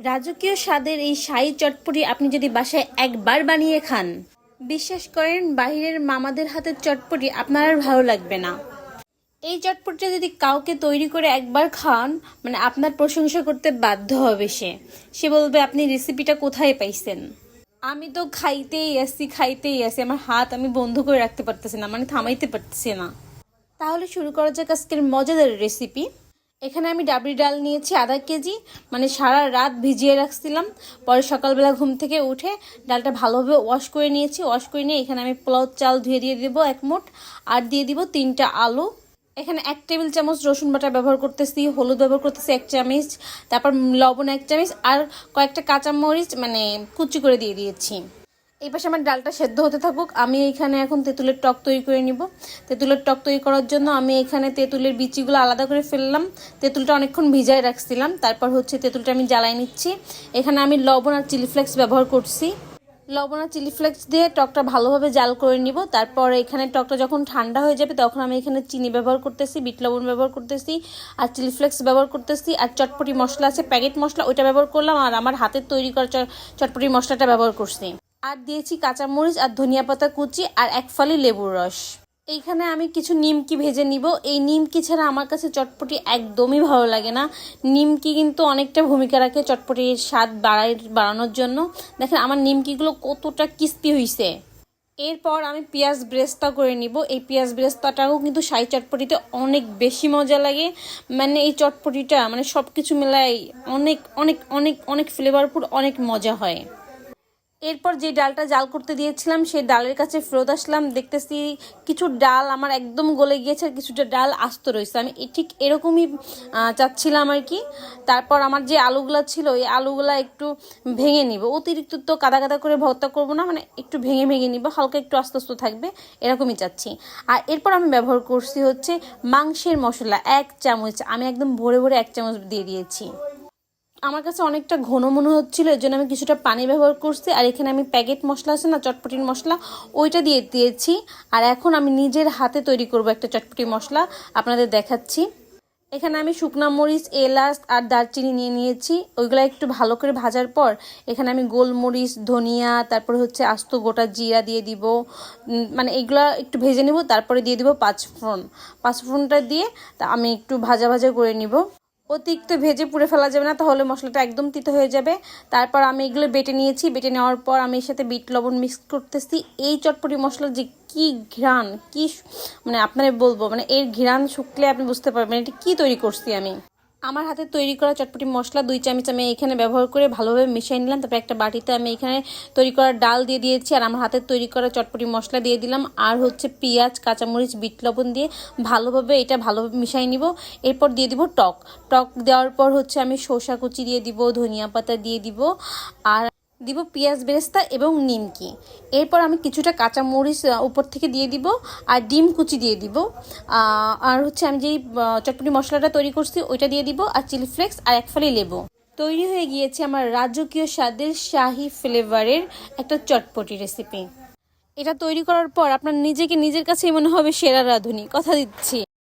রাজকীয় স্বাদের এই শাহী চটপটি আপনি যদি বাসায় একবার বানিয়ে খান, বিশ্বাস করেন বাহিরের মামাদের হাতের চটপটি আপনার আর ভালো লাগবে না। এই চটপটিটা যদি কাউকে তৈরি করে একবার খান, মানে আপনার প্রশংসা করতে বাধ্য হবে। সে বলবে আপনি রেসিপিটা কোথায় পাইছেন। আমি তো খাইতেই আছি, আমার হাত আমি বন্ধ করে রাখতে পারতেছি না, মানে থামাইতে পারতেছি না। তাহলে শুরু করা যাক আজকের মজাদার রেসিপি। এখানে আমি ডাবরি ডাল নিয়েছি আধা কেজি, মানে সারা রাত ভিজিয়ে রাখছিলাম। পরে সকালবেলা ঘুম থেকে উঠে ডালটা ভালোভাবে ওয়াশ করে নিয়েছি। ওয়াশ করে নিয়ে এখানে আমি পোলাও চাল ধুয়ে দিয়ে দেবো 1 মুঠ, আর দিয়ে দিব 3টা আলু। এখানে 1 টেবিল চামচ রসুন বাটা ব্যবহার করতেছি, হলুদ ব্যবহার করতেছি 1 চামচ, তারপর লবণ 1 চামচ, আর কয়েকটা কাঁচামরিচ মানে কুচি করে দিয়ে দিয়েছি। এই পাশে আমার ডালটা সেদ্ধ হতে থাকুক। আমি এখানে এখন তেঁতুলের টক তৈরি করে নিব। তেঁতুলের টক তৈরি করার জন্য আমি এখানে তেঁতুলের বিচিগুলো আলাদা করে ফেললাম। তেঁতুলটা অনেকক্ষণ ভিজায় রাখছিলাম, তারপর তেঁতুলটা আমি জ্বালাই নিচ্ছি। এখানে আমি লবণ আর চিলি ফ্লেক্স ব্যবহার করছি। লবণ আর চিলি ফ্লেক্স দিয়ে টকটা ভালোভাবে জাল করে নিব। তারপর এখানে টকটা যখন ঠান্ডা হয়ে যাবে তখন আমি এখানে চিনি ব্যবহার করতেছি, বিট লবণ ব্যবহার করতেছি, আর চিলি ফ্লেক্স ব্যবহার করতেছি, আর চটপটি মশলা আছে প্যাকেট মশলা, ওইটা ব্যবহার করলাম, আর আমার হাতের তৈরি করা চটপটি মশলাটা ব্যবহার করছি। আর দিয়েছি কাঁচামরিচ আর ধনিয়া পাতা কুচি আর 1 ফালি লেবুর রস। এইখানে আমি কিছু নিমকি ভেজে নিব। এই নিমকি ছাড়া আমার কাছে চটপটি একদমই ভালো লাগে না। নিমকি কিন্তু অনেকটা ভূমিকা রাখে চটপটির স্বাদ বাড়ানোর জন্য। দেখেন আমার নিমকিগুলো কতটা ক্রিস্পি হয়েছে। এরপর আমি পেঁয়াজ ব্রেস্তা করে নিব। এই পেঁয়াজ ব্রেস্তাটাও কিন্তু শাহী চটপটিতে অনেক বেশি মজা লাগে। মানে এই চটপটিটা মানে সব কিছু মেলাই অনেক অনেক অনেক অনেক ফ্লেভারফুল, অনেক মজা হয়। এরপর যে ডালটা জাল করতে দিয়েছিলাম সেই ডালের কাছে ফেরত আসলাম। দেখতেছি কিছু ডাল আমার একদম গলে গিয়েছে, আর কিছুটা ডাল আস্ত রয়েছে। আমি ঠিক এরকমই চাচ্ছিলাম আর কি। তারপর আমার যে আলুগুলা ছিল এই আলুগুলা একটু ভেঙে নিব। অতিরিক্ত তো কাদা কাদা করে ভর্তা করবো না, মানে একটু ভেঙে ভেঙে নিব, হালকা একটু আস্তে আস্তে থাকবে, এরকমই চাচ্ছি। আর এরপর আমি ব্যবহার করছি মাংসের মশলা 1 চামচ। আমি একদম ভরে ভরে 1 চামচ দিয়ে দিয়েছি। আমার কাছে অনেকটা ঘন মনে হচ্ছিল, এর জন্য আমি কিছুটা পানি ব্যবহার করছি। আর এখানে আমি প্যাকেট মশলা আছে না, চটপটির মশলা, ওইটা দিয়ে দিয়েছি। আর এখন আমি নিজের হাতে তৈরি করব একটা চটপটি মশলা, আপনাদের দেখাচ্ছি। এখানে আমি শুকনা মরিচ, এলাচ আর দারচিনি নিয়ে নিয়েছি। ওইগুলো একটু ভালো করে ভাজার পর এখানে আমি গোলমরিচ, ধনিয়া, তারপরে আস্ত গোটা জিরা দিয়ে দিব। মানে এইগুলো একটু ভেজে নিব। তারপরে দিয়ে দিব 5 ফোড়ন। 5 ফোড়নটা দিয়ে আমি একটু ভাজা ভাজা করে নিব। অতিরিক্ত ভেজে পুড়ে ফেলা যাবে না, তাহলে মশলাটা একদম তিতো হয়ে যাবে। তারপর আমি এগুলো বেটে নিয়েছি। বেটে নেওয়ার পর আমি এর সাথে বিট লবণ মিক্স করতেছি। এই চটপটি মশলা যে কি ঘ্রাণ, কি মানে আপনারা বলবো, মানে এর ঘ্রাণ শুকলে আপনি বুঝতে পারবেন এটা কি তৈরি করছি আমি। আমার হাতে তৈরি করা চটপটি মশলা 2 চামচ আমি এখানে ব্যবহার করে ভালোভাবে মিশিয়ে নিলাম। তারপর একটা বাটিতে আমি এখানে তৈরি করা ডাল দিয়ে দিয়েছি, আর আমার হাতে তৈরি করা চটপটি মশলা দিয়ে দিলাম। আর পেঁয়াজ, কাঁচামরিচ, বিট লবণ দিয়ে ভালোভাবে মিশিয়ে নিব। এরপর দিয়ে দিব টক। টক দেওয়ার পর আমি শসা কুচি দিয়ে দিব, ধনিয়া পাতা দিয়ে দিব, আর দিব পেঁয়াজ বেরেস্তা এবং নিমকি। এরপর আমি কিছুটা কাঁচামরিচ উপর থেকে দিয়ে দিব, আর ডিম কুচি দিয়ে দিব। আর আমি যেই চটপটি মশলাটা তৈরি করছি ওইটা দিয়ে দিব, আর চিলি ফ্লেক্স আর 1 ফালি লেবু। তৈরি হয়ে গিয়েছে আমার রাজকীয় স্বাদের শাহী ফ্লেভারের একটা চটপটি রেসিপি। এটা তৈরি করার পর আপনার নিজেকে নিজের কাছেই মনে হবে সেরা রাঁধুনি, কথা দিচ্ছি।